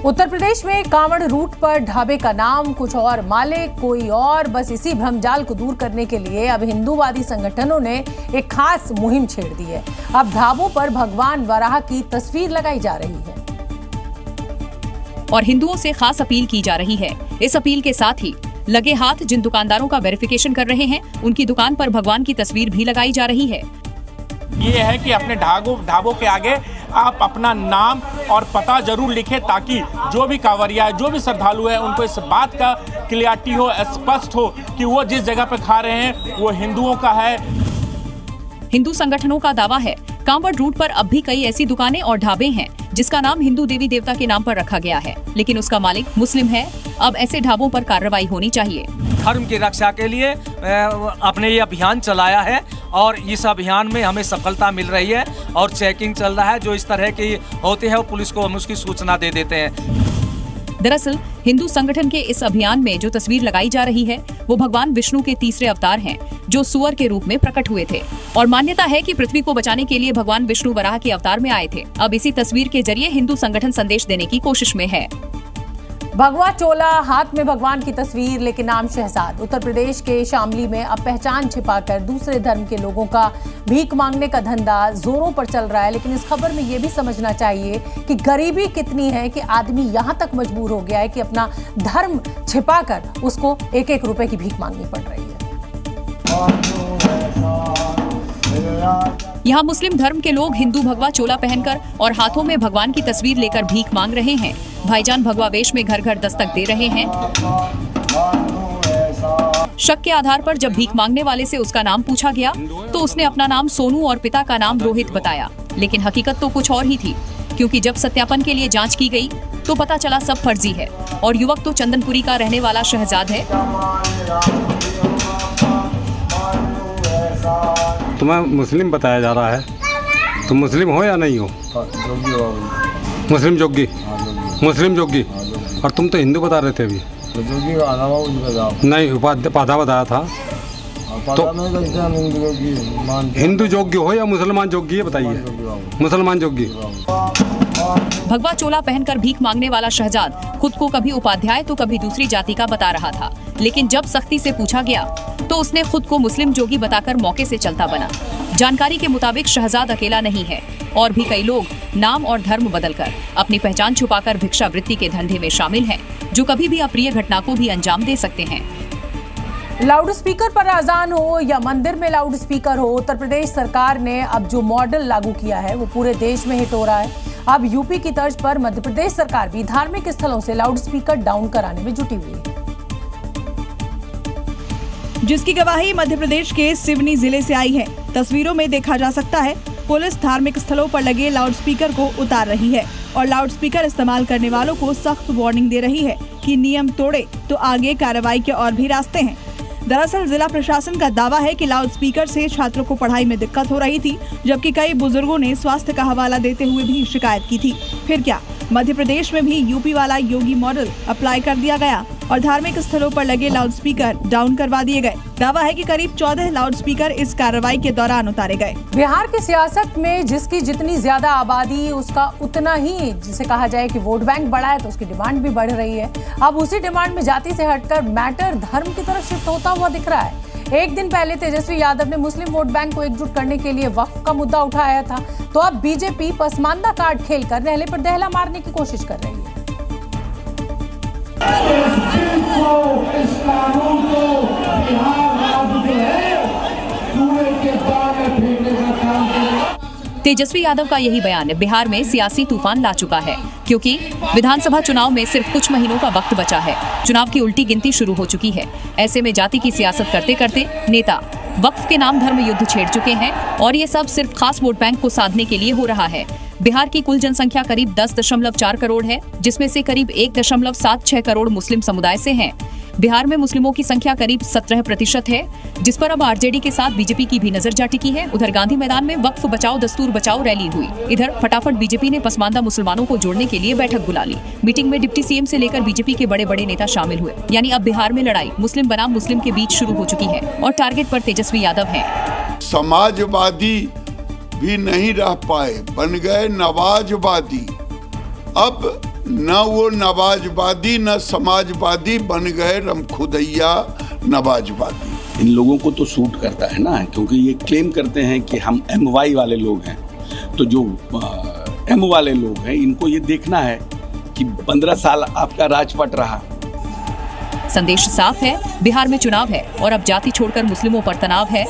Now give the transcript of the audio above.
उत्तर प्रदेश में कांवड़ रूट पर ढाबे का नाम कुछ और, मालिक कोई और। बस इसी भ्रमजाल को दूर करने के लिए अब हिंदूवादी संगठनों ने एक खास मुहिम छेड़ दी है। अब ढाबों पर भगवान वराह की तस्वीर लगाई जा रही है और हिंदुओं से खास अपील की जा रही है। इस अपील के साथ ही लगे हाथ जिन दुकानदारों का वेरिफिकेशन कर रहे हैं, उनकी दुकान पर भगवान की तस्वीर भी लगाई जा रही है। ये है कि अपने ढाबों के आगे आप अपना नाम और पता जरूर लिखें, ताकि जो भी कांवरिया है, जो भी श्रद्धालु है, उनको इस बात का क्लियरिटी हो, स्पष्ट हो कि वो जिस जगह पे खा रहे हैं वो हिंदुओं का है। हिंदू संगठनों का दावा है कांवड़ रूट पर अब भी कई ऐसी दुकानें और ढाबे हैं जिसका नाम हिंदू देवी देवता के नाम पर रखा गया है, लेकिन उसका मालिक मुस्लिम है। अब ऐसे ढाबों पर कार्रवाई होनी चाहिए। धर्म की रक्षा के लिए अपने ये अभियान चलाया है और इस अभियान में हमें सफलता मिल रही है और चेकिंग चल रहा है। जो इस तरह के होते हैं वो पुलिस को हम उसकी सूचना दे देते हैं। दरअसल हिंदू संगठन के इस अभियान में जो तस्वीर लगाई जा रही है वो भगवान विष्णु के तीसरे अवतार हैं, जो सुअर के रूप में प्रकट हुए थे और मान्यता है कि पृथ्वी को बचाने के लिए भगवान विष्णु वराह के अवतार में आए थे। अब इसी तस्वीर के जरिए हिंदू संगठन संदेश देने की कोशिश में है। भगवा चोला, हाथ में भगवान की तस्वीर, लेकिन नाम शहजाद। उत्तर प्रदेश के शामली में अब पहचान छिपाकर दूसरे धर्म के लोगों का भीख मांगने का धंधा जोरों पर चल रहा है। लेकिन इस खबर में यह भी समझना चाहिए कि गरीबी कितनी है कि आदमी यहां तक मजबूर हो गया है कि अपना धर्म छिपाकर उसको 1-1 रुपए की भीख मांगनी पड़ रही है। यहाँ मुस्लिम धर्म के लोग हिंदू भगवा चोला पहनकर और हाथों में भगवान की तस्वीर लेकर भीख मांग रहे हैं। भाईजान भगवा वेश में घर घर दस्तक दे रहे हैं। शक के आधार पर जब भीख मांगने वाले से उसका नाम पूछा गया तो उसने अपना नाम सोनू और पिता का नाम रोहित बताया, लेकिन हकीकत तो कुछ और ही थी, क्योंकि जब सत्यापन के लिए जांच की गई तो पता चला सब फर्जी है और युवक तो चंदनपुरी का रहने वाला शहजाद है। तुम्हें मुस्लिम बताया जा रहा है, तुम मुस्लिम हो या नहीं हो? जोगी हो। मुस्लिम जोगी? मुस्लिम जोगी। और तुम तो हिंदू बता रहे थे अभी। तो जोगी का नाम नहीं, पादा बताया था। तो हिंदू जोगी हो या मुसलमान जोगी है, बताइए। मुसलमान जोगी। भगवा चोला पहनकर भीख मांगने वाला शहजाद खुद को कभी उपाध्याय तो कभी दूसरी जाति का बता रहा था, लेकिन जब सख्ती से पूछा गया तो उसने खुद को मुस्लिम जोगी बताकर मौके से चलता बना। जानकारी के मुताबिक शहजाद अकेला नहीं है, और भी कई लोग नाम और धर्म बदलकर अपनी पहचान छुपाकर भिक्षावृत्ति के धंधे में शामिल हैं, जो कभी भी अप्रिय घटना को भी अंजाम दे सकते हैं। लाउड स्पीकर पर अजान हो या मंदिर में लाउड स्पीकर हो, उत्तर प्रदेश सरकार ने अब जो मॉडल लागू किया है वो पूरे देश में हिट हो रहा है। अब यूपी की तर्ज पर मध्य प्रदेश सरकार भी धार्मिक स्थलों से लाउड स्पीकर डाउन कराने में जुटी हुई है, जिसकी गवाही मध्य प्रदेश के सिवनी जिले से आई है। तस्वीरों में देखा जा सकता है पुलिस धार्मिक स्थलों पर लगे लाउडस्पीकर को उतार रही है और लाउडस्पीकर इस्तेमाल करने वालों को सख्त वार्निंग दे रही है कि नियम तोड़े तो आगे कार्रवाई के और भी रास्ते हैं। दरअसल जिला प्रशासन का दावा है कि लाउडस्पीकर से छात्रों को पढ़ाई में दिक्कत हो रही थी, जबकि कई बुजुर्गों ने स्वास्थ्य का हवाला देते हुए भी शिकायत की थी। फिर क्या, मध्य प्रदेश में भी यूपी वाला योगी मॉडल अप्लाई कर दिया गया और धार्मिक स्थलों पर लगे लाउडस्पीकर डाउन करवा दिए गए। दावा है कि करीब 14 लाउडस्पीकर इस कार्रवाई के दौरान उतारे गए। बिहार की सियासत में जिसकी जितनी ज्यादा आबादी उसका उतना ही, जिसे कहा जाए कि वोट बैंक बड़ा है, तो उसकी डिमांड भी बढ़ रही है। अब उसी डिमांड में जाति से हटकर मैटर धर्म की तरफ शिफ्ट होता हुआ दिख रहा है। एक दिन पहले तेजस्वी यादव ने मुस्लिम वोट बैंक को एकजुट करने के लिए वक्फ का मुद्दा उठाया था, तो अब बीजेपी पसमानदा कार्ड खेलकर रहले पर दहला मारने की कोशिश कर रही है। तेजस्वी यादव का यही बयान बिहार में सियासी तूफान ला चुका है, क्योंकि विधानसभा चुनाव में सिर्फ कुछ महीनों का वक्त बचा है। चुनाव की उल्टी गिनती शुरू हो चुकी है। ऐसे में जाति की सियासत करते करते नेता वक्फ के नाम धर्म युद्ध छेड़ चुके हैं और ये सब सिर्फ खास वोट बैंक को साधने के लिए हो रहा है। बिहार की कुल जनसंख्या करीब 10.4 करोड़ है, जिसमें से करीब 1.76 करोड़ मुस्लिम समुदाय से हैं। बिहार में मुस्लिमों की संख्या करीब 17% है, जिस पर अब आरजेडी के साथ बीजेपी की भी नजर जा टिकी है। उधर गांधी मैदान में वक्फ बचाओ दस्तूर बचाओ रैली हुई। इधर फटाफट बीजेपी ने पसमानदा मुसलमानों को जोड़ने के लिए बैठक बुला ली। मीटिंग में डिप्टी सीएम से लेकर बीजेपी के बड़े बड़े नेता शामिल हुए। यानी अब बिहार में लड़ाई मुस्लिम बनाम मुस्लिम के बीच शुरू हो चुकी है और टारगेट पर तेजस्वी यादव है। समाजवादी भी नहीं रह पाए, बन गए नवाजवादी। अब न वो नवाजवादी न समाजवादी, बन गए रमखुदैया नवाजवादी। इन लोगों को तो सूट करता है ना, क्योंकि ये क्लेम करते हैं कि हम MY वाले लोग हैं। तो जो M वाले लोग हैं, इनको ये देखना है कि 15 साल आपका राजपट रहा। संदेश साफ है, बिहार में चुनाव है और अब जाति छोड़कर मुस्लिमों पर तनाव है।